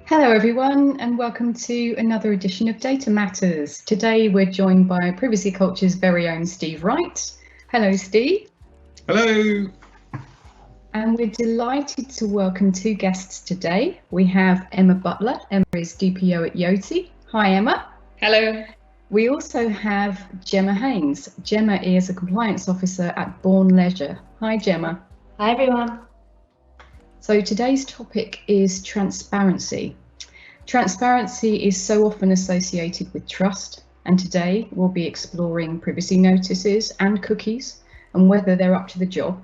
Hello everyone and welcome to another edition of Data Matters. Today we're joined by Privacy Culture's very own Steve Wright. Hello Steve. Hello. And we're delighted to welcome two guests today. We have Emma Butler. Emma is DPO at Yoti. Hi Emma. Hello. We also have Gemma Haines. Gemma is a compliance officer at Bourne Leisure. Hi Gemma. Hi everyone. So today's topic is transparency. Transparency is so often associated with trust, and today we'll be exploring privacy notices and cookies and whether they're up to the job.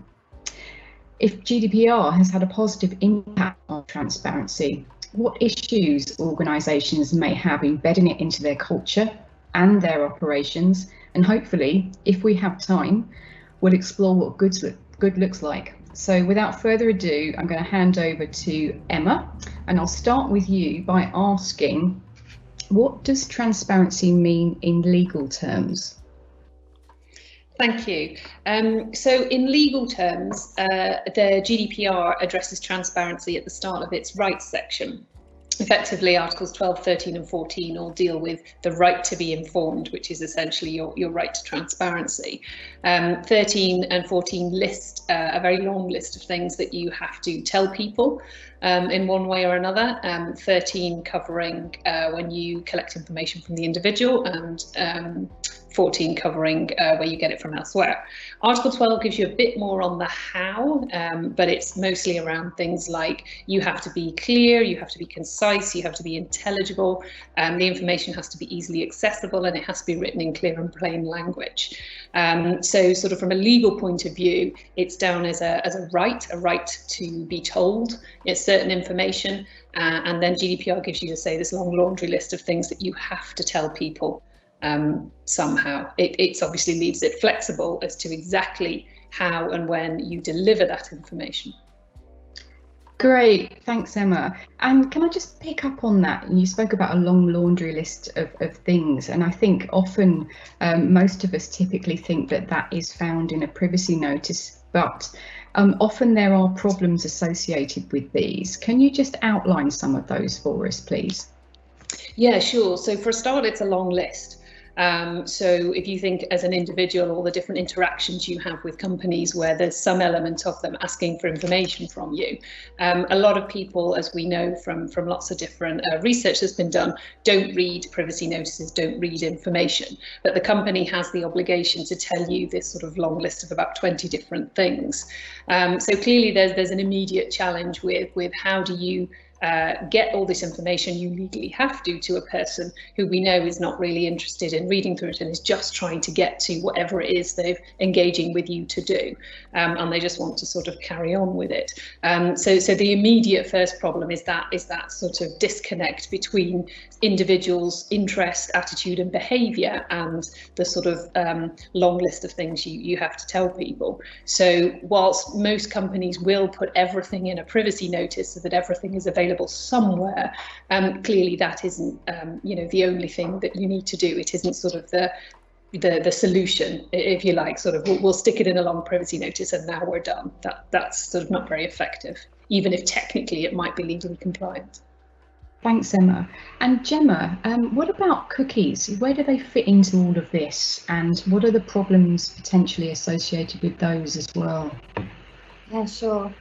If GDPR has had a positive impact on transparency, what issues organisations may have embedding it into their culture and their operations, and hopefully, if we have time, we'll explore what good looks like. So without further ado, I'm going to hand over to Emma, and I'll start with you by asking, what does transparency mean in legal terms? Thank you. So in legal terms, the GDPR addresses transparency at the start of its rights section. Effectively, Articles 12, 13 and 14 all deal with the right to be informed, which is essentially your right to transparency. 13 and 14 list a very long list of things that you have to tell people in one way or another. 13 covering when you collect information from the individual, and 14 covering where you get it from elsewhere. Article 12 gives you a bit more on the how, but it's mostly around things like you have to be clear, you have to be concise, you have to be intelligible, the information has to be easily accessible, and it has to be written in clear and plain language. So sort of from a legal point of view, it's down as a right to be told certain information, and then GDPR gives you, to say, this long laundry list of things that you have to tell people. Somehow it obviously leaves it flexible as to exactly how and when you deliver that information. Great, thanks Emma. And can I just pick up on that? You spoke about a long laundry list of things, and I think often most of us typically think that is found in a privacy notice, but often there are problems associated with these. Can you just outline some of those for us, please? Yeah, sure. So for a start, it's a long list. So if you think as an individual, all the different interactions you have with companies where there's some element of them asking for information from you, a lot of people, as we know from lots of different research that's been done, don't read privacy notices, don't read information, but the company has the obligation to tell you this sort of long list of about 20 different things. So clearly there's an immediate challenge with how do you get all this information you legally have to a person who we know is not really interested in reading through it and is just trying to get to whatever it is they're engaging with you to do, and they just want to sort of carry on with it. So the immediate first problem is that sort of disconnect between individuals' interest, attitude and behaviour and the sort of long list of things you have to tell people. So whilst most companies will put everything in a privacy notice so that everything is available somewhere, clearly that isn't the only thing that you need to do. It isn't sort of the solution, if you like. Sort of we'll stick it in a long privacy notice and now we're done. That's sort of not very effective, even if technically it might be legally compliant. Thanks Emma. And Gemma, what about cookies? Where do they fit into all of this, and what are the problems potentially associated with those as well? Yeah, sure.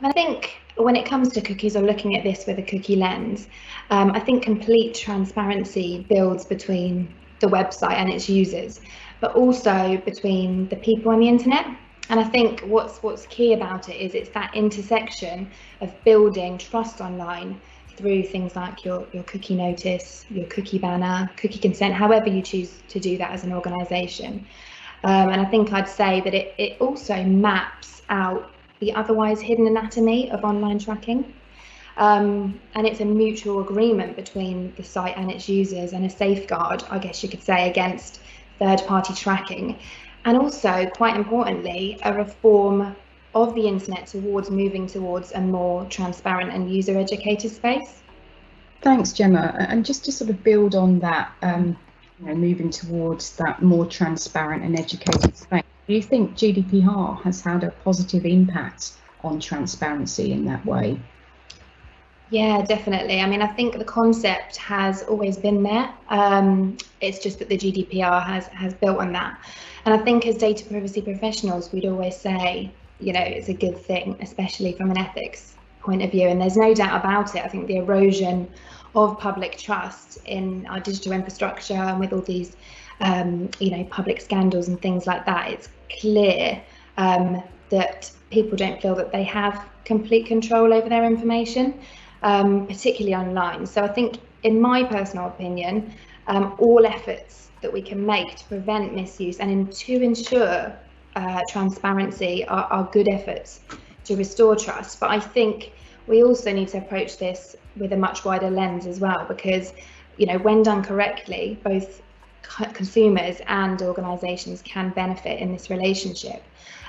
I think when it comes to cookies, or looking at this with a cookie lens, I think complete transparency builds between the website and its users, but also between the people on the internet. And I think what's key about it is it's that intersection of building trust online through things like your cookie notice, your cookie banner, cookie consent, however you choose to do that as an organisation. And I think I'd say that it also maps out the otherwise hidden anatomy of online tracking. And it's a mutual agreement between the site and its users, and a safeguard, I guess you could say, against third-party tracking. And also, quite importantly, a reform of the internet moving towards a more transparent and user-educated space. Thanks, Gemma. And just to sort of build on that, moving towards that more transparent and educated space, do you think GDPR has had a positive impact on transparency in that way? Yeah, definitely. I mean, I think the concept has always been there. It's just that the GDPR has built on that. And I think as data privacy professionals, we'd always say, you know, it's a good thing, especially from an ethics point of view. And there's no doubt about it. I think the erosion of public trust in our digital infrastructure and with all these, you know, public scandals and things like that, it's clear that people don't feel that they have complete control over their information. Particularly online. So I think, in my personal opinion, all efforts that we can make to prevent misuse and to ensure transparency are good efforts to restore trust. But I think we also need to approach this with a much wider lens as well, because, you know, when done correctly, both consumers and organisations can benefit in this relationship.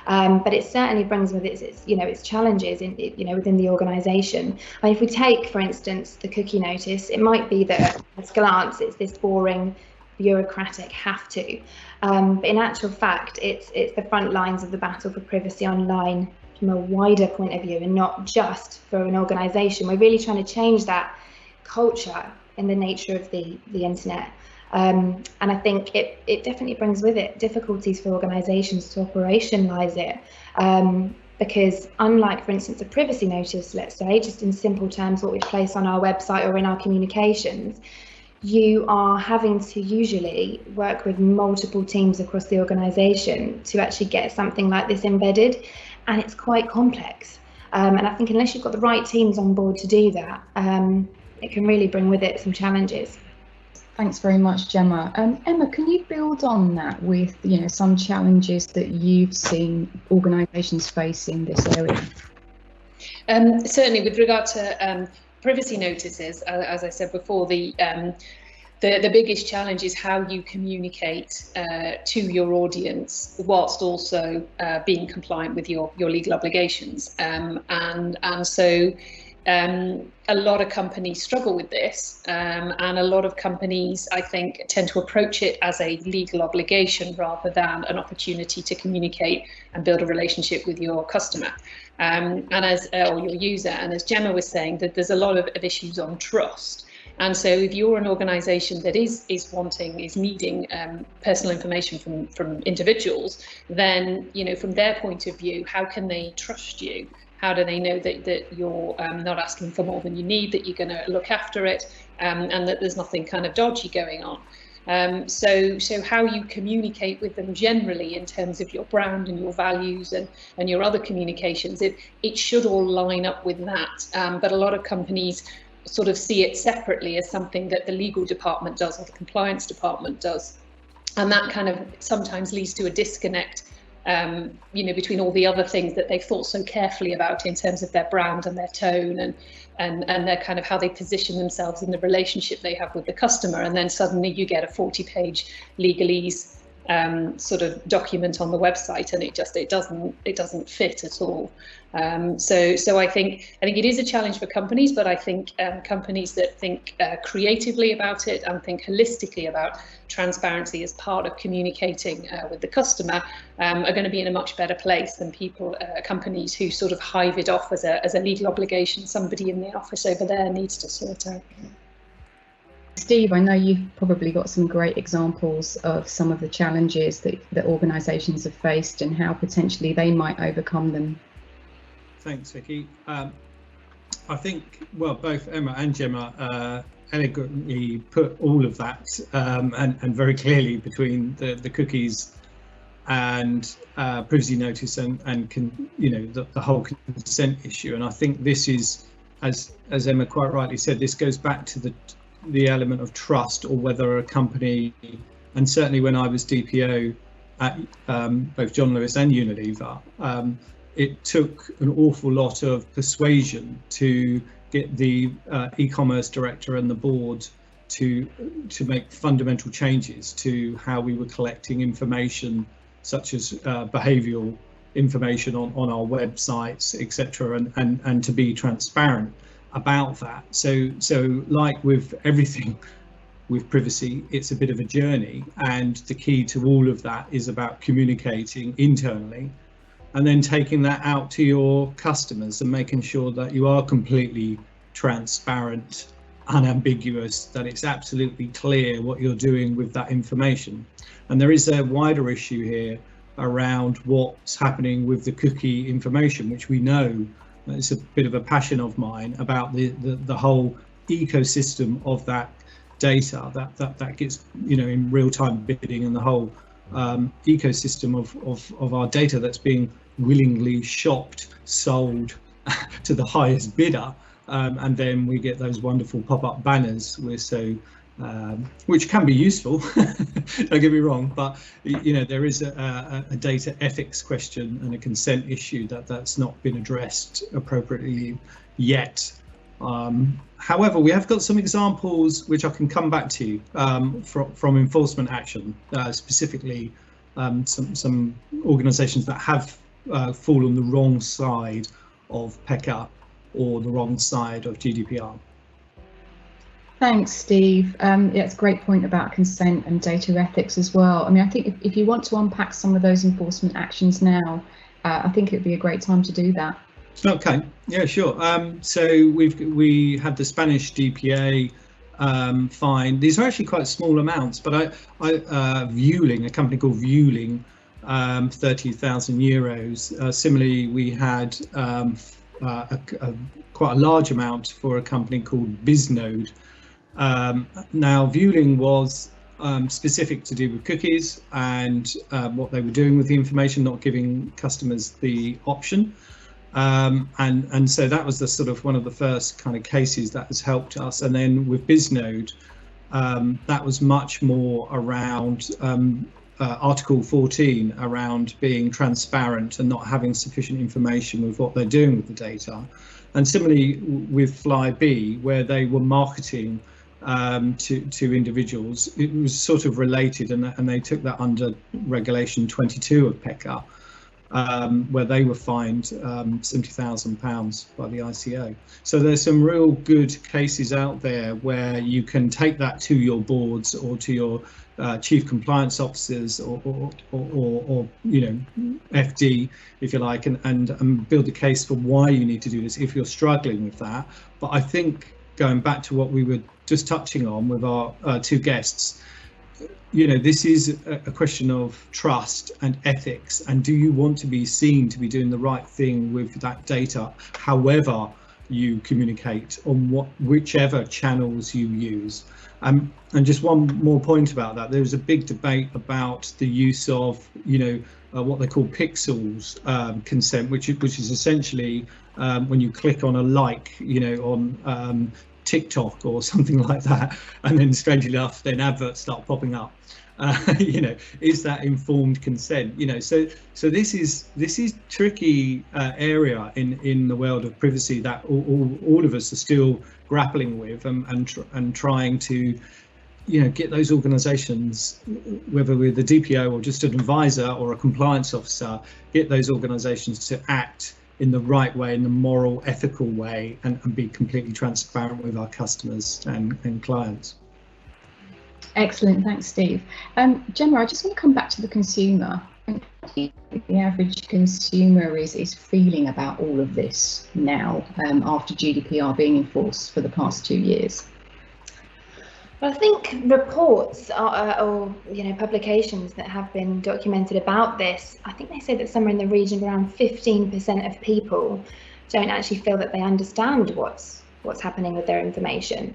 But it certainly brings with it its challenges within the organisation. I mean, if we take, for instance, the cookie notice, it might be that at a glance it's this boring, bureaucratic have to, but in actual fact it's the front lines of the battle for privacy online from a wider point of view, and not just for an organisation. We're really trying to change that culture in the nature of the internet. And I think it definitely brings with it difficulties for organisations to operationalise it, because unlike, for instance, a privacy notice, let's say, just in simple terms, what we place on our website or in our communications, you are having to usually work with multiple teams across the organisation to actually get something like this embedded, and it's quite complex. And I think unless you've got the right teams on board to do that, it can really bring with it some challenges. Thanks very much, Gemma. Emma, can you build on that with, you know, some challenges that you've seen organisations face in this area? Certainly, with regard to privacy notices, as I said before, the biggest challenge is how you communicate to your audience whilst also being compliant with your legal obligations, and so. A lot of companies struggle with this, and a lot of companies, I think, tend to approach it as a legal obligation rather than an opportunity to communicate and build a relationship with your customer or your user. And as Gemma was saying, that there's a lot of issues on trust. And so if you're an organisation that is needing personal information from individuals, then, you know, from their point of view, how can they trust you? How do they know that you're not asking for more than you need, that you're going to look after it, and that there's nothing kind of dodgy going on? So how you communicate with them generally in terms of your brand and your values and your other communications, it should all line up with that. But a lot of companies sort of see it separately as something that the legal department does or the compliance department does. And that kind of sometimes leads to a disconnect between all the other things that they've thought so carefully about in terms of their brand and their tone and their kind of how they position themselves in the relationship they have with the customer. And then suddenly you get a 40-page legalese sort of document on the website, and it doesn't fit at all. So I think it is a challenge for companies, but I think companies that think creatively about it and think holistically about transparency as part of communicating with the customer are going to be in a much better place than companies who sort of hive it off as a legal obligation somebody in the office over there needs to sort out. Steve, I know you've probably got some great examples of some of the challenges that organisations have faced and how potentially they might overcome them. Thanks, Vicky. I think, well, both Emma and Gemma elegantly put all of that and very clearly between the cookies and privacy notice and the whole consent issue. And I think this is, as Emma quite rightly said, this goes back to the element of trust, or whether a company, and certainly when I was DPO at both John Lewis and Unilever, it took an awful lot of persuasion to get the e-commerce director and the board to make fundamental changes to how we were collecting information, such as behavioural information on our websites, etc., and to be transparent about that. So like with everything with privacy, it's a bit of a journey, and the key to all of that is about communicating internally and then taking that out to your customers and making sure that you are completely transparent, unambiguous, that it's absolutely clear what you're doing with that information. And there is a wider issue here around what's happening with the cookie information, which we know it's a bit of a passion of mine, about the whole ecosystem of that data that gets, you know, in real-time bidding, and the whole ecosystem of our data that's being willingly shopped, sold to the highest bidder, and then we get those wonderful pop-up banners. Which can be useful, don't get me wrong, but you know, there is a data ethics question and a consent issue that's not been addressed appropriately yet. However, we have got some examples which I can come back to from enforcement action, specifically some organisations that have fallen the wrong side of PECA or the wrong side of GDPR. Thanks, Steve. Yeah, it's a great point about consent and data ethics as well. I mean, I think if you want to unpack some of those enforcement actions now, I think it would be a great time to do that. Okay, yeah, sure. So we had the Spanish DPA fine. These are actually quite small amounts, but Vueling, a company called Vueling, 30,000 euros. Similarly, we had quite a large amount for a company called Bisnode. Now, Vueling was specific to do with cookies and what they were doing with the information, not giving customers the option. And so that was the sort of one of the first kind of cases that has helped us. And then with Bisnode, that was much more around Article 14, around being transparent and not having sufficient information with what they're doing with the data. And similarly with Flybe, where they were marketing to individuals, it was sort of related, and they took that under Regulation 22 of PECA, where they were fined £70,000 by the ICO. So there's some real good cases out there where you can take that to your boards or to your chief compliance officers or you know, FD, if you like, and build a case for why you need to do this if you're struggling with that. But I think, going back to what we were just touching on with our two guests, you know, this is a question of trust and ethics, and do you want to be seen to be doing the right thing with that data, however you communicate on whichever channels you use. And just one more point about that, there was a big debate about the use of, you know, what they call pixels consent, which is essentially when you click on a like, you know, on TikTok or something like that, and then strangely enough, then adverts start popping up. You know, is that informed consent? You know, so this is tricky area in the world of privacy that all of us are still grappling with, and trying to, you know, get those organisations, whether we're the DPO or just an advisor or a compliance officer, get those organisations to act in the right way, in the moral, ethical way, and be completely transparent with our customers and clients. Excellent, thanks, Steve. Gemma, I just want to come back to the consumer. How do you think the average consumer is feeling about all of this now, after GDPR being enforced for the past 2 years? Well, I think reports or you know, publications that have been documented about this, I think they say that somewhere in the region of around 15% of people don't actually feel that they understand what's happening with their information.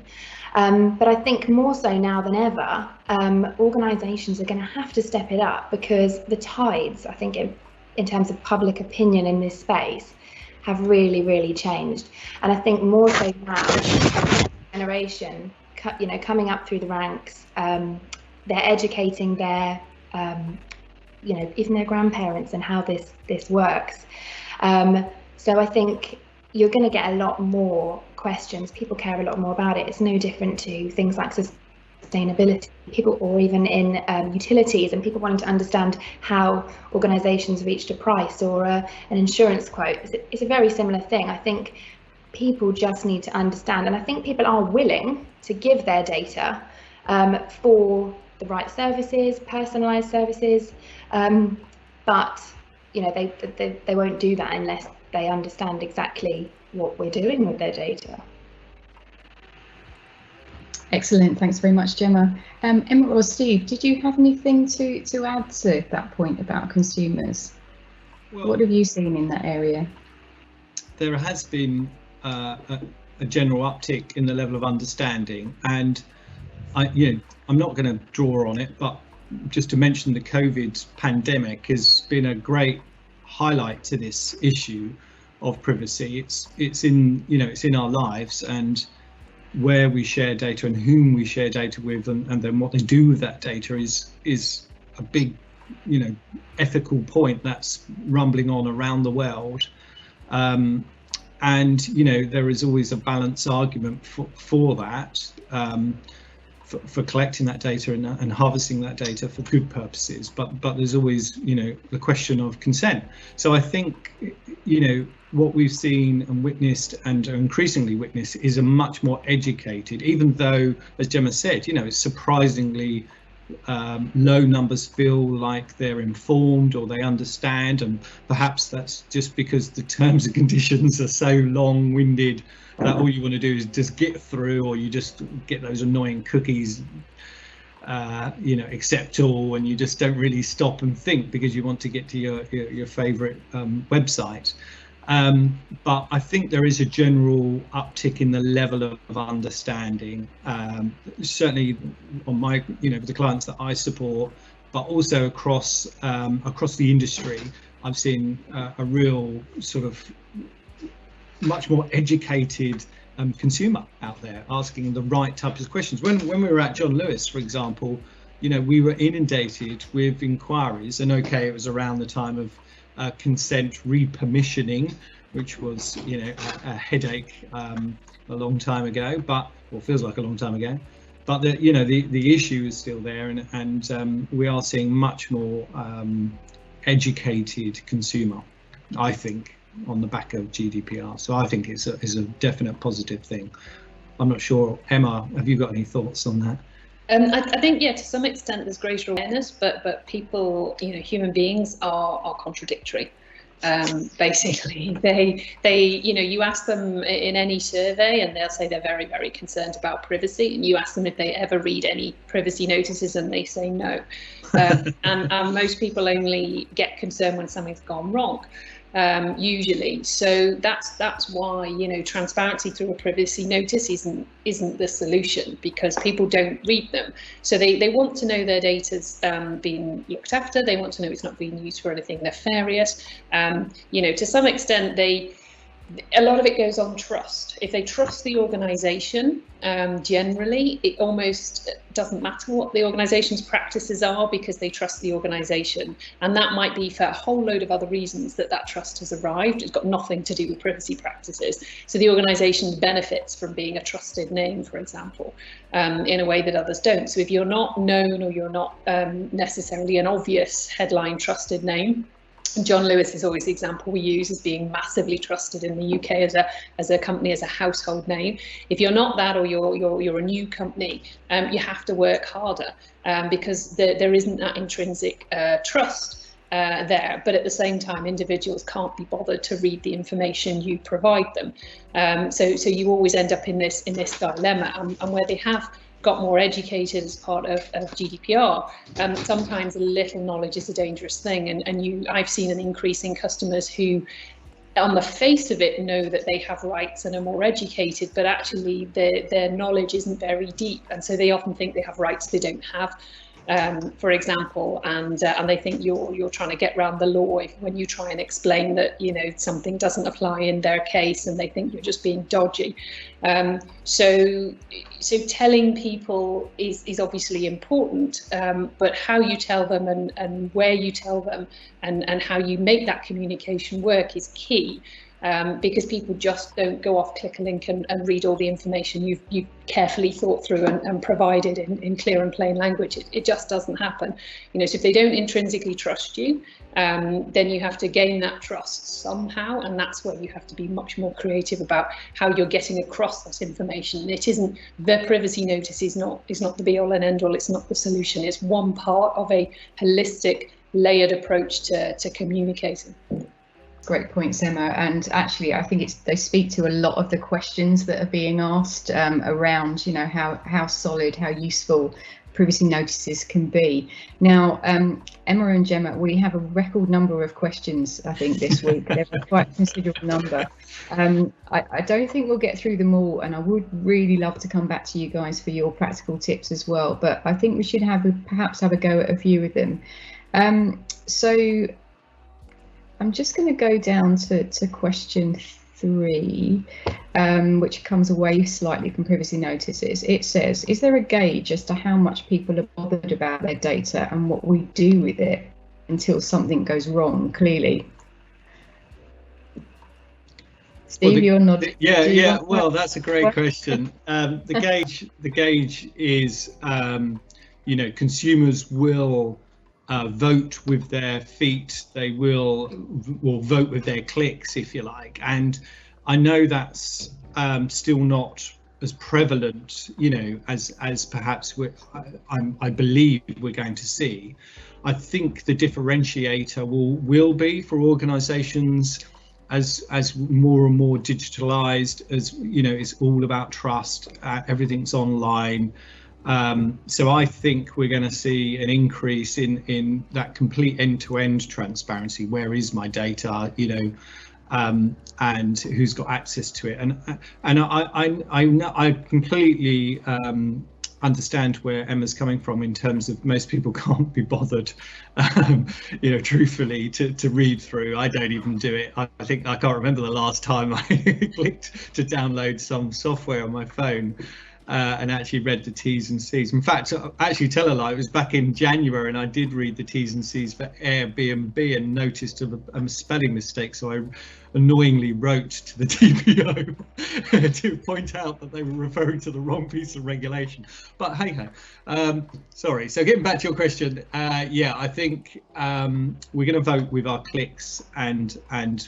But I think more so now than ever, organisations are going to have to step it up, because the tides, I think, in terms of public opinion in this space, have really changed. And I think more so now, generation, you know, coming up through the ranks, they're educating their, you know, even their grandparents and how this works. So I think you're going to get a lot more questions. People care a lot more about it. It's no different to things like sustainability, people, or even in utilities, and people wanting to understand how organisations reached a price or an insurance quote. It's a very similar thing. I think people just need to understand, and I think people are willing to give their data for the right services, personalised services, but you know, they won't do that unless they understand exactly what we're doing with their data. Excellent, thanks very much, Gemma. Emma or Steve, did you have anything to add to that point about consumers? Well, what have you seen in that area? There has been a general uptick in the level of understanding, and I'm not going to draw on it, but just to mention the COVID pandemic has been a great highlight to this issue of privacy. It's in our lives, and where we share data and whom we share data with, and then what they do with that data is a big ethical point that's rumbling on around the world. And there is always a balance argument for that, for collecting that data and harvesting that data for good purposes, but there's always the question of consent. So I think what we've seen and witnessed and increasingly witnessed is a much more educated, even though, as Gemma said, it's surprisingly low numbers feel like they're informed or they understand, and perhaps that's just because the terms and conditions are so long-winded that all you want to do is just get through, or you just get those annoying cookies accept all, and you just don't really stop and think because you want to get to your favorite website. But I think there is a general uptick in the level of understanding, certainly on my, the clients that I support, but also across the industry. I've seen a real sort of much more educated consumer out there asking the right types of questions. When we were at John Lewis, for example, we were inundated with inquiries, and okay, it was around the time of consent re-permissioning, which was a headache a long time ago, or feels like a long time ago, but the issue is still there, and we are seeing much more educated consumer, I think, on the back of GDPR. So I think it's a definite positive thing. I'm not sure, Emma, have you got any thoughts on that? I think, to some extent there's greater awareness, but people, human beings are contradictory. Basically, they you ask them in any survey and they'll say they're very, very concerned about privacy, and you ask them if they ever read any privacy notices and they say no. And most people only get concerned when something's gone wrong. Usually, so that's why transparency through a privacy notice isn't the solution, because people don't read them. So they want to know their data's being looked after. They want to know it's not being used for anything nefarious. To some extent, a lot of it goes on trust. If they trust the organisation, generally, it almost doesn't matter what the organisation's practices are, because they trust the organisation. And that might be for a whole load of other reasons that trust has arrived. It's got nothing to do with privacy practices. So the organisation benefits from being a trusted name, for example, in a way that others don't. So if you're not known, or you're not necessarily an obvious headline trusted name, John Lewis is always the example we use as being massively trusted in the UK as a company, as a household name. If you're not that, or you're a new company, you have to work harder, because there isn't that intrinsic trust there. But at the same time, individuals can't be bothered to read the information you provide them. So you always end up in this dilemma, and where they have got more educated as part of GDPR, sometimes a little knowledge is a dangerous thing, and I've seen an increase in customers who, on the face of it, know that they have rights and are more educated, but actually their knowledge isn't very deep, and so they often think they have rights they don't have. For example, and they think you're trying to get around the law when you try and explain that something doesn't apply in their case, and they think you're just being dodgy. So telling people is obviously important, but how you tell them and where you tell them and how you make that communication work is key. Because people just don't go off, click a link and read all the information you've carefully thought through and provided in clear and plain language. It just doesn't happen. So if they don't intrinsically trust you, then you have to gain that trust somehow, and that's where you have to be much more creative about how you're getting across that information. It isn't, the privacy notice is not the be all and end all. It's not the solution. It's one part of a holistic, layered approach to communicating. Great points, Emma. And actually, I think they speak to a lot of the questions that are being asked around, you know, how solid, how useful privacy notices can be. Now, Emma and Gemma, we have a record number of questions, I think, this week. They're quite a considerable number. I don't think we'll get through them all, and I would really love to come back to you guys for your practical tips as well. But I think we should perhaps have a go at a few of them. So I'm just going to go down to question 3, which comes away slightly from privacy notices. It says, is there a gauge as to how much people are bothered about their data and what we do with it until something goes wrong, clearly? Steve, well, you're nodding. Yeah. Well, that's a great question. The gauge is, you know, consumers will vote with their feet. They will vote with their clicks, if you like. And I know that's still not as prevalent, you know, as perhaps I believe we're going to see. I think the differentiator will be for organisations as more and more digitalised, as you know, it's all about trust. Everything's online. So I think we're going to see an increase in that complete end-to-end transparency. Where is my data, you know, and who's got access to it? And I completely understand where Emma's coming from in terms of most people can't be bothered, you know, truthfully, to read through. I don't even do it. I think I can't remember the last time I clicked to download some software on my phone. And actually read the T's and C's. In fact, actually tell a lie, it was back in January and I did read the T's and C's for Airbnb and noticed a spelling mistake. So I annoyingly wrote to the DPO to point out that they were referring to the wrong piece of regulation. But hey, sorry. So getting back to your question, yeah, I think we're going to vote with our clicks and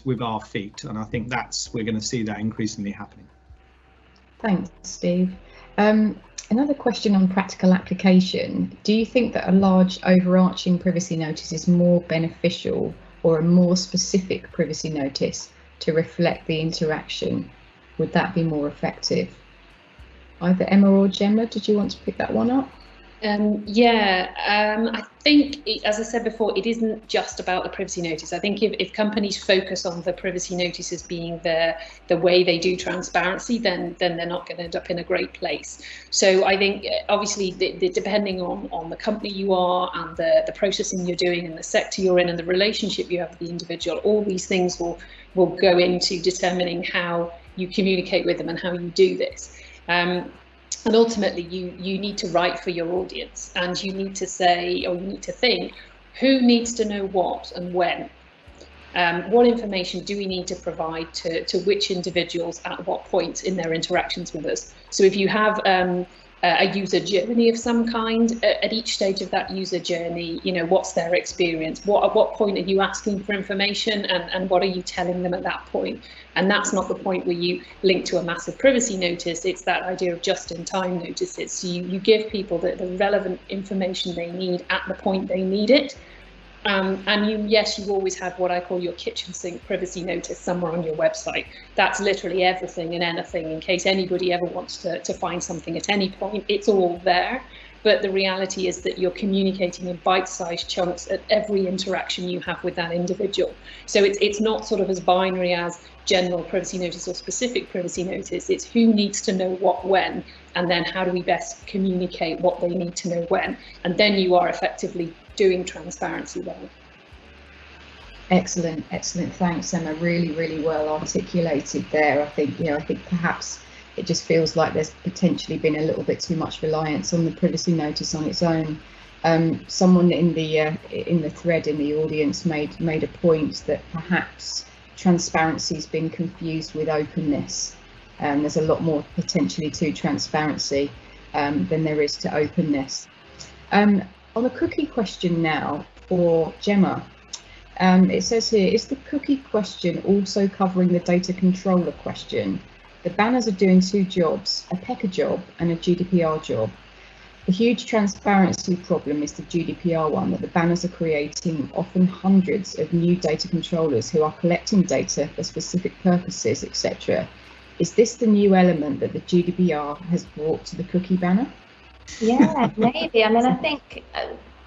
with our feet. And I think we're going to see that increasingly happening. Thanks, Steve. Another question on practical application. Do you think that a large overarching privacy notice is more beneficial or a more specific privacy notice to reflect the interaction? Would that be more effective? Either Emma or Gemma, did you want to pick that one up? I think, as I said before, it isn't just about the privacy notice. I think if companies focus on the privacy notices being the way they do transparency, then they're not going to end up in a great place. So I think, obviously, depending on the company you are and the processing you're doing and the sector you're in and the relationship you have with the individual, all these things will go into determining how you communicate with them and how you do this. And ultimately, you need to write for your audience, and you need to say, or you need to think, who needs to know what and when? What information do we need to provide to which individuals at what point in their interactions with us? So if you have a user journey of some kind, at each stage of that user journey, you know, what's their experience? At what point are you asking for information, and what are you telling them at that point? And that's not the point where you link to a massive privacy notice. It's that idea of just-in-time notices. So you give people the relevant information they need at the point they need it. And you always have what I call your kitchen sink privacy notice somewhere on your website. That's literally everything and anything in case anybody ever wants to find something at any point. It's all there. But the reality is that you're communicating in bite-sized chunks at every interaction you have with that individual. So it's not sort of as binary as general privacy notice or specific privacy notice. It's who needs to know what when, and then how do we best communicate what they need to know when. And then you are effectively doing transparency well. Excellent. Thanks, Emma. Really, really well articulated there. I think perhaps it just feels like there's potentially been a little bit too much reliance on the privacy notice on its own. Someone in the thread in the audience made a point that perhaps transparency has been confused with openness. There's a lot more potentially to transparency than there is to openness. On the cookie question now for Gemma, it says here, is the cookie question also covering the data controller question? The banners are doing two jobs, a PECA job and a GDPR job. The huge transparency problem is the GDPR one, that the banners are creating often hundreds of new data controllers who are collecting data for specific purposes, etc. Is this the new element that the GDPR has brought to the cookie banner? Yeah, maybe. I mean, I think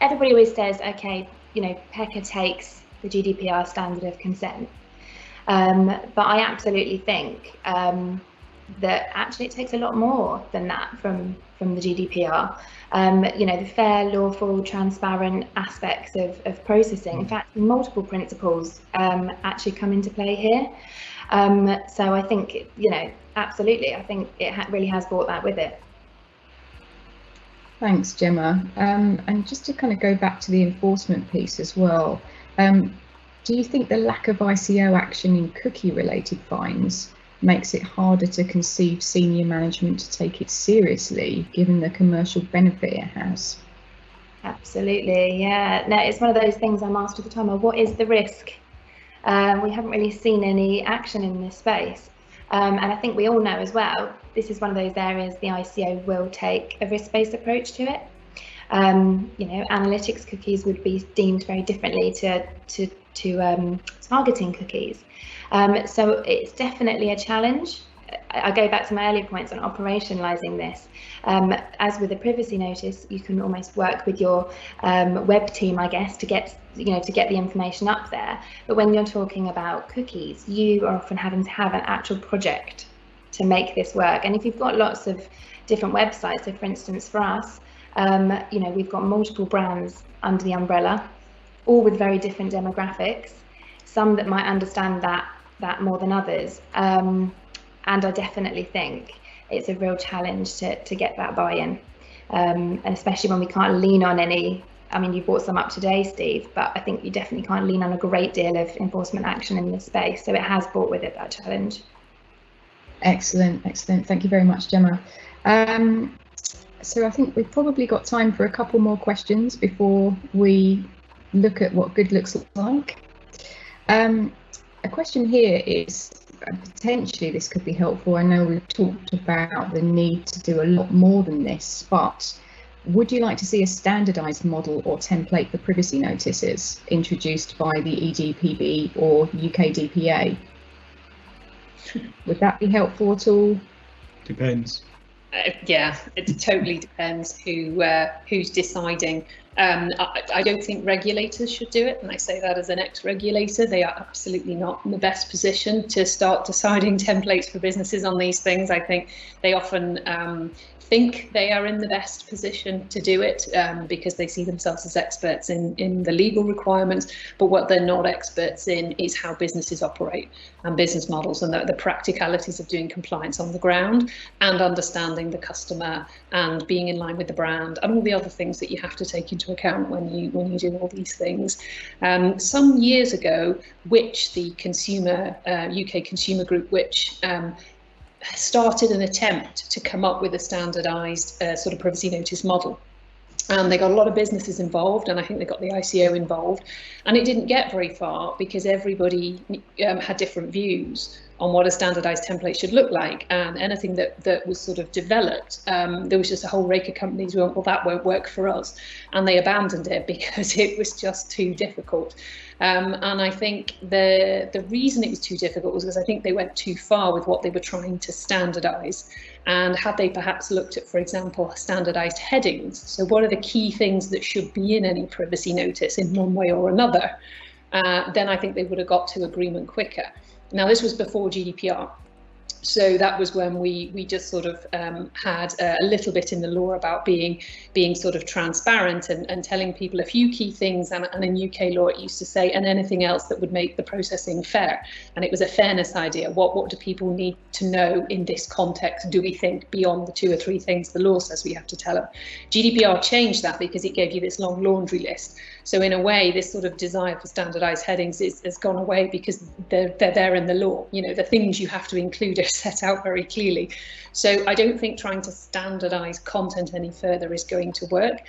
everybody always says, okay, you know, PECA takes the GDPR standard of consent. But I absolutely think that actually it takes a lot more than that from the GDPR. You know, the fair, lawful, transparent aspects of processing. In fact, multiple principles actually come into play here. So I think, you know, absolutely, I think it really has brought that with it. Thanks, Gemma. And just to kind of go back to the enforcement piece as well, do you think the lack of ICO action in cookie-related fines makes it harder to conceive senior management to take it seriously, given the commercial benefit it has? Absolutely, yeah. No, it's one of those things I'm asked all the time, well, what is the risk? We haven't really seen any action in this space. And I think we all know as well, this is one of those areas the ICO will take a risk-based approach to it. You know, analytics cookies would be deemed very differently to targeting cookies. So it's definitely a challenge. I go back to my earlier points on operationalizing this. As with a privacy notice, you can almost work with your web team, I guess, to get the information up there. But when you're talking about cookies, you are often having to have an actual project to make this work. And if you've got lots of different websites, so for instance, for us, you know, we've got multiple brands under the umbrella, all with very different demographics, some that might understand that more than others. And I definitely think it's a real challenge to get that buy-in, and especially when we can't lean on any. I mean, you brought some up today, Steve, but I think you definitely can't lean on a great deal of enforcement action in this space. So it has brought with it that challenge. Excellent, excellent. Thank you very much, Gemma. So I think we've probably got time for a couple more questions before we look at what good looks like. A question here is, potentially this could be helpful. I know we've talked about the need to do a lot more than this, but would you like to see a standardised model or template for privacy notices introduced by the EDPB or UK DPA? Would that be helpful at all? Depends. Yeah, it totally depends who's deciding. I don't think regulators should do it, and I say that as an ex-regulator. They are absolutely not in the best position to start deciding templates for businesses on these things. I think they often think they are in the best position to do it because they see themselves as experts in the legal requirements, but what they're not experts in is how businesses operate and business models and the practicalities of doing compliance on the ground and understanding the customer and being in line with the brand and all the other things that you have to take into account when you do all these things. Some years ago, Which, the consumer UK consumer group, Which, started an attempt to come up with a standardised sort of privacy notice model. And they got a lot of businesses involved, and I think they got the ICO involved, and it didn't get very far because everybody had different views on what a standardised template should look like, and anything that was sort of developed, there was just a whole rake of companies who went, well, that won't work for us, and they abandoned it because it was just too difficult. And I think the reason it was too difficult was because I think they went too far with what they were trying to standardise. And had they perhaps looked at, for example, standardised headings, so what are the key things that should be in any privacy notice in one way or another, then I think they would have got to agreement quicker. Now, this was before GDPR. So that was when we just sort of had a little bit in the law about being sort of transparent and telling people a few key things, and in UK law it used to say, and anything else that would make the processing fair. And it was a fairness idea. What do people need to know in this context, do we think, beyond the 2 or 3 things the law says we have to tell them? GDPR changed that because it gave you this long laundry list. So in a way, this sort of desire for standardised headings has gone away because they're there in the law. You know, the things you have to include are set out very clearly. So I don't think trying to standardise content any further is going to work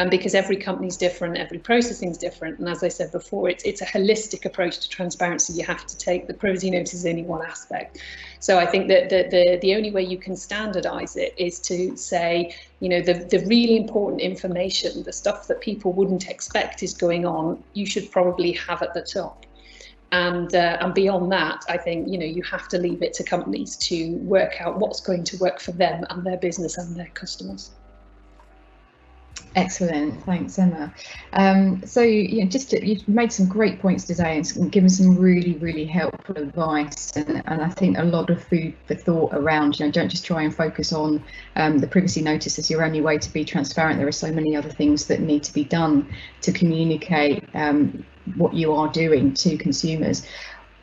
because every company's different, every processing's different. And as I said before, it's a holistic approach to transparency you have to take. The privacy notice is only one aspect. So I think that the only way you can standardise it is to say, You know, the really important information, the stuff that people wouldn't expect is going on, you should probably have at the top. And beyond that, I think, you know, you have to leave it to companies to work out what's going to work for them and their business and their customers. Excellent, thanks, Emma. So you know, you've made some great points today and given some really helpful advice, and I think a lot of food for thought around, you know, don't just try and focus on the privacy notice as your only way to be transparent. There are so many other things that need to be done to communicate what you are doing to consumers.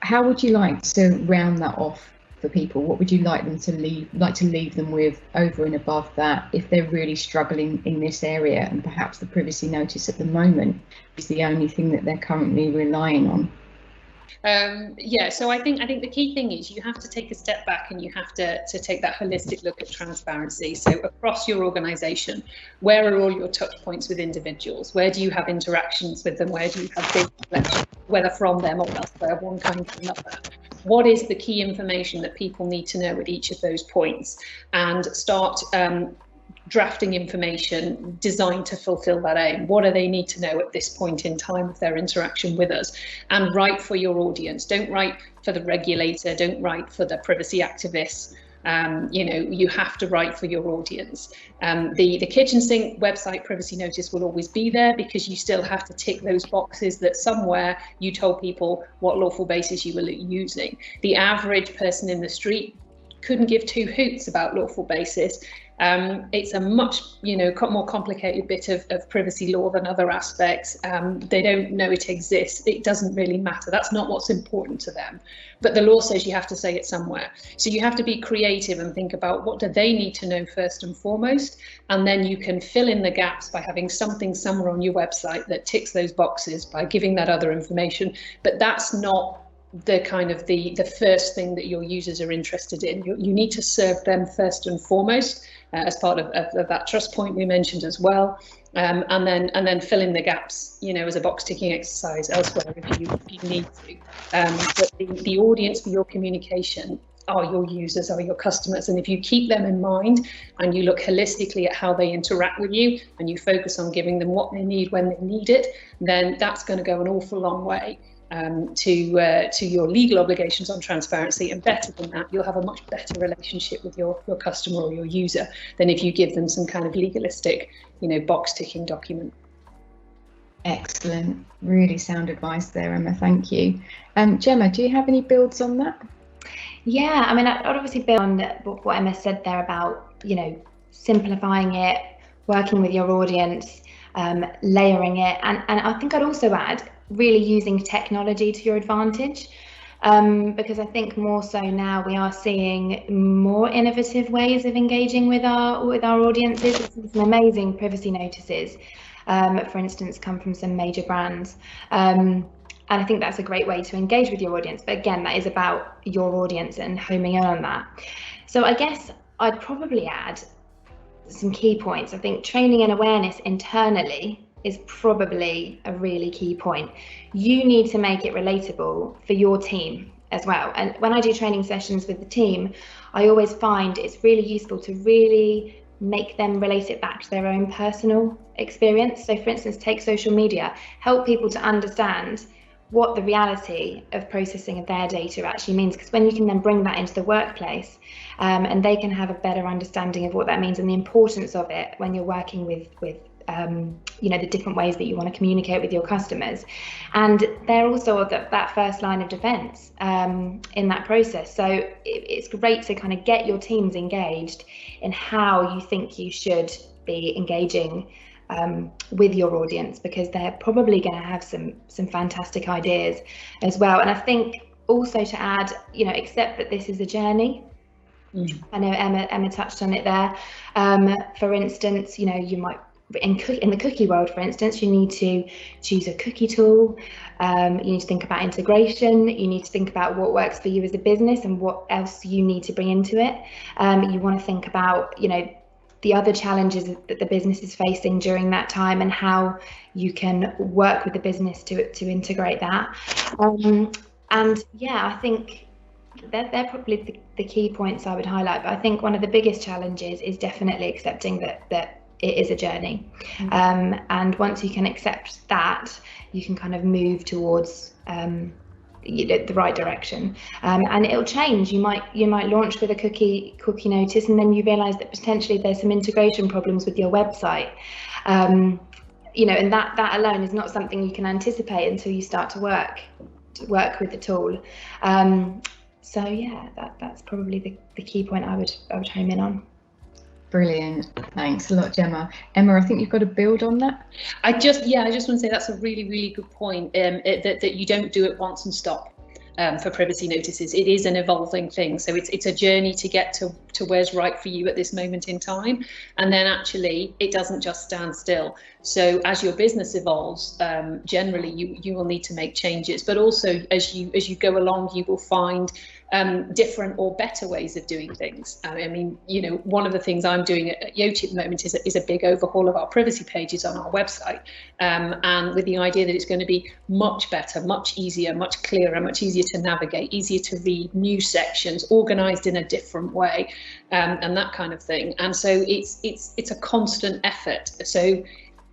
How would you like to round that off for people? What would you like to leave them with over and above that, if they're really struggling in this area and perhaps the privacy notice at the moment is the only thing that they're currently relying on? Yeah, so I think the key thing is you have to take a step back and you have to take that holistic look at transparency. So across your organisation, where are all your touch points with individuals? Where do you have interactions with them? Where do you have data collection, whether from them or elsewhere, one kind or another? What is the key information that people need to know at each of those points? And start drafting information designed to fulfill that aim. What do they need to know at this point in time of their interaction with us? And write for your audience. Don't write for the regulator, don't write for the privacy activists. You know, you have to write for your audience. The kitchen sink website privacy notice will always be there, because you still have to tick those boxes that somewhere you told people what lawful basis you were using. The average person in the street couldn't give two hoots about lawful basis. It's a much, you know, more complicated bit of privacy law than other aspects. They don't know it exists. It doesn't really matter. That's not what's important to them. But the law says you have to say it somewhere. So you have to be creative and think about what do they need to know first and foremost. And then you can fill in the gaps by having something somewhere on your website that ticks those boxes by giving that other information. But that's not the kind of the first thing that your users are interested in. You need to serve them first and foremost, as part of that trust point we mentioned as well, and then fill in the gaps, you know, as a box ticking exercise elsewhere if you need to. But the audience for your communication are your users, are your customers, and if you keep them in mind and you look holistically at how they interact with you and you focus on giving them what they need when they need it, then that's going to go an awful long way to your legal obligations on transparency. And better than that, you'll have a much better relationship with your customer or your user than if you give them some kind of legalistic, you know, box ticking document. Excellent, really sound advice there, Emma, thank you. Gemma, do you have any builds on that? Yeah, I mean, I'd obviously build on what Emma said there about, you know, simplifying it, working with your audience, layering it, and I think I'd also add really using technology to your advantage, because I think more so now we are seeing more innovative ways of engaging with our audiences. Some amazing privacy notices, for instance, come from some major brands, and I think that's a great way to engage with your audience. But again, that is about your audience and homing in on that. So I guess I'd probably add some key points. I think training and awareness internally is probably a really key point. You need to make it relatable for your team as well. And when I do training sessions with the team, I always find it's really useful to really make them relate it back to their own personal experience. So for instance, take social media, help people to understand what the reality of processing of their data actually means, because when you can then bring that into the workplace, and they can have a better understanding of what that means and the importance of it when you're working with you know, the different ways that you want to communicate with your customers. And they're also that first line of defense in that process. So it's great to kind of get your teams engaged in how you think you should be engaging with your audience, because they're probably going to have some fantastic ideas as well. And I think also to add, you know, accept that this is a journey. I know Emma touched on it there. For instance, you know, you might in the cookie world, for instance, you need to choose a cookie tool. You need to think about integration. You need to think about what works for you as a business and what else you need to bring into it. You want to think about, you know, the other challenges that the business is facing during that time and how you can work with the business to integrate that. And yeah, I think they're probably the key points I would highlight. But I think one of the biggest challenges is definitely accepting that it is a journey. And once you can accept that, you can kind of move towards the right direction, and it'll change. You might launch with a cookie notice, and then you realize that potentially there's some integration problems with your website, and that alone is not something you can anticipate until you start to work with the tool. So yeah, that's probably the key point I would home in on. Brilliant, thanks a lot, Gemma. Emma, I think you've got to build on that. I just want to say that's a really good point, that you don't do it once and stop. For privacy notices, it is an evolving thing, so it's a journey to get to where's right for you at this moment in time, and then actually it doesn't just stand still. So as your business evolves, generally you will need to make changes, but also as you go along, you will find different or better ways of doing things. I mean, one of the things I'm doing at Yoti at the moment is a big overhaul of our privacy pages on our website, and with the idea that it's going to be much better, much easier, much clearer, much easier to navigate, easier to read, new sections, organized in a different way, and that kind of thing. And so it's a constant effort. So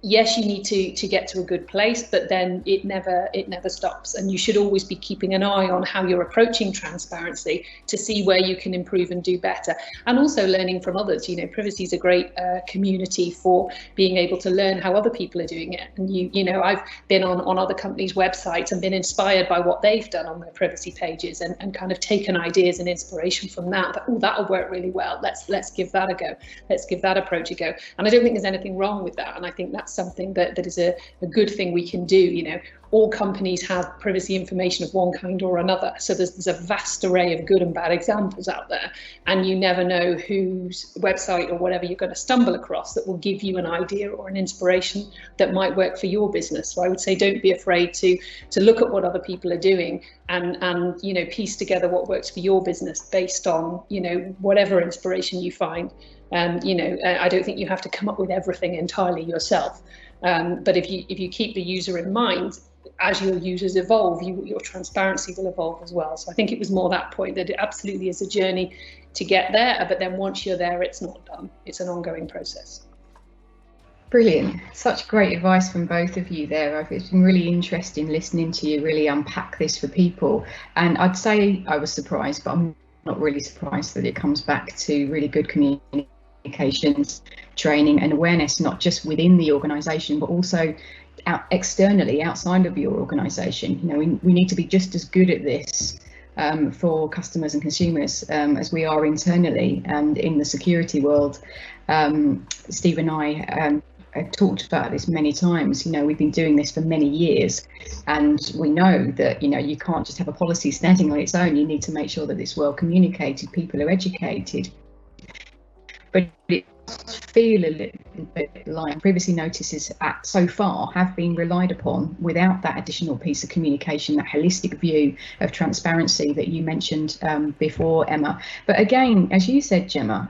yes, you need to get to a good place, but then it never stops. And you should always be keeping an eye on how you're approaching transparency to see where you can improve and do better. And also learning from others. Privacy is a great community for being able to learn how other people are doing it. And I've been on other companies' websites and been inspired by what they've done on their privacy pages, and kind of taken ideas and inspiration from that. But, that'll work really well. Let's give that a go. Let's give that approach a go. And I don't think there's anything wrong with that. And I think that's something that is a good thing we can do. All companies have privacy information of one kind or another, so there's a vast array of good and bad examples out there, and you never know whose website or whatever you're going to stumble across that will give you an idea or an inspiration that might work for your business. So I would say don't be afraid to look at what other people are doing and piece together what works for your business based on whatever inspiration you find. I don't think you have to come up with everything entirely yourself, but if you keep the user in mind, as your users evolve, your transparency will evolve as well. So I think it was more that point, that it absolutely is a journey to get there, but then once you're there, it's not done. It's an ongoing process. Brilliant. Such great advice from both of you there. It's been really interesting listening to you really unpack this for people. And I'd say I was surprised, but I'm not really surprised that it comes back to really good communications, training and awareness, not just within the organisation, but also externally, outside of your organisation. We need to be just as good at this for customers and consumers as we are internally and in the security world. Steve and I have talked about this many times. We've been doing this for many years, and we know that you can't just have a policy standing on its own. You need to make sure that it's well communicated, people are educated. But it does feel a little bit like privacy notices so far have been relied upon without that additional piece of communication, that holistic view of transparency that you mentioned before, Emma. But again, as you said, Gemma,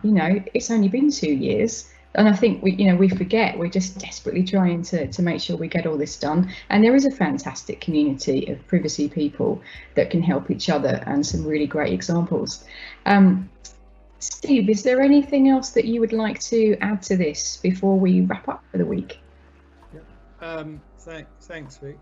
it's only been 2 years. And I think we forget, we're just desperately trying to make sure we get all this done. And there is a fantastic community of privacy people that can help each other, and some really great examples. Steve, is there anything else that you would like to add to this before we wrap up for the week? Thanks, Vic.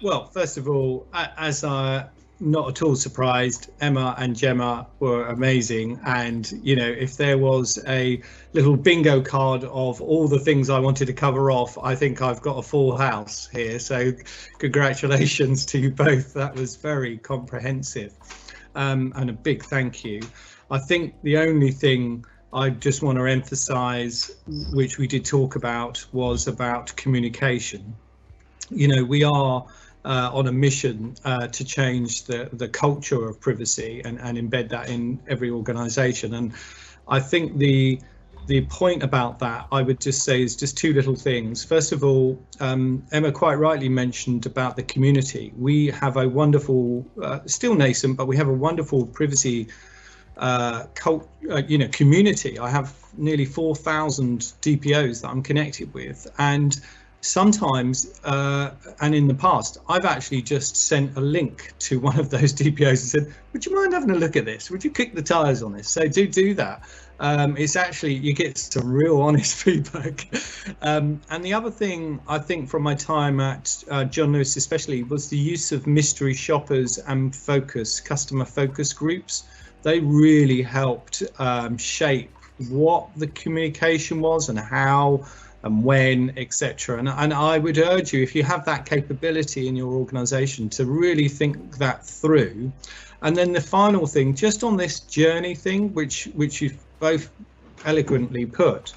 Well, first of all, as I not at all surprised, Emma and Gemma were amazing, and if there was a little bingo card of all the things I wanted to cover off, I think I've got a full house here, so congratulations to you both. That was very comprehensive, and a big thank you. I think the only thing I just want to emphasize, which we did talk about, was about communication. We are on a mission to change the culture of privacy and embed that in every organization. And I think the point about that, I would just say, is just two little things. First of all, Emma quite rightly mentioned about the community. We have a wonderful, still nascent, but we have a wonderful privacy community. I have nearly 4,000 DPOs that I'm connected with, and sometimes, and in the past, I've actually just sent a link to one of those DPOs and said, would you mind having a look at this? Would you kick the tires on this? So do that. It's actually, you get some real honest feedback. And the other thing I think from my time at John Lewis especially was the use of mystery shoppers and customer focus groups. They really helped shape what the communication was and how and when, etc. And I would urge you, if you have that capability in your organization, to really think that through. And then the final thing, just on this journey thing, which you've both eloquently put,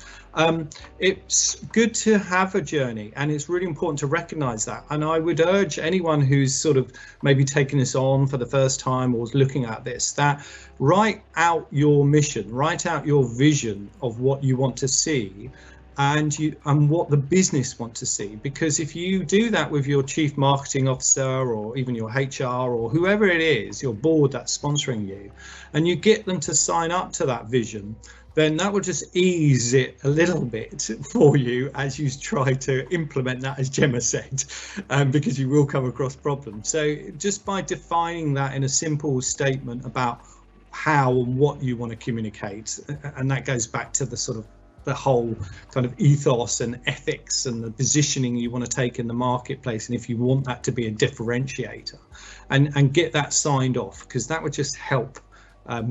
it's good to have a journey, and it's really important to recognize that. And I would urge anyone who's sort of maybe taking this on for the first time or is looking at this, that write out your mission, write out your vision of what you want to see, and what the business want to see. Because if you do that with your chief marketing officer or even your HR or whoever it is, your board that's sponsoring you, and you get them to sign up to that vision, then that will just ease it a little bit for you as you try to implement that, as Gemma said, because you will come across problems. So just by defining that in a simple statement about how and what you want to communicate, and that goes back to the sort of the whole kind of ethos and ethics and the positioning you want to take in the marketplace, and if you want that to be a differentiator, and get that signed off, because that would just help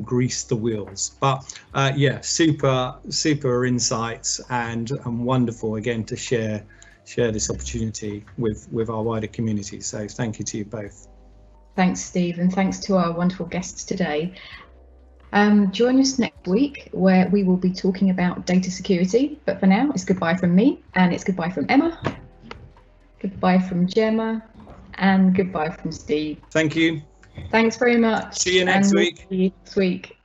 grease the wheels. But yeah, super insights, and wonderful again to share this opportunity with our wider community. So thank you to you both. Thanks, Steve, and thanks to our wonderful guests today. Join us next week, where we will be talking about data security. But for now, it's goodbye from me, and it's goodbye from Emma, goodbye from Gemma, and goodbye from Steve. Thank you. Thanks very much. See you next week. See you next week.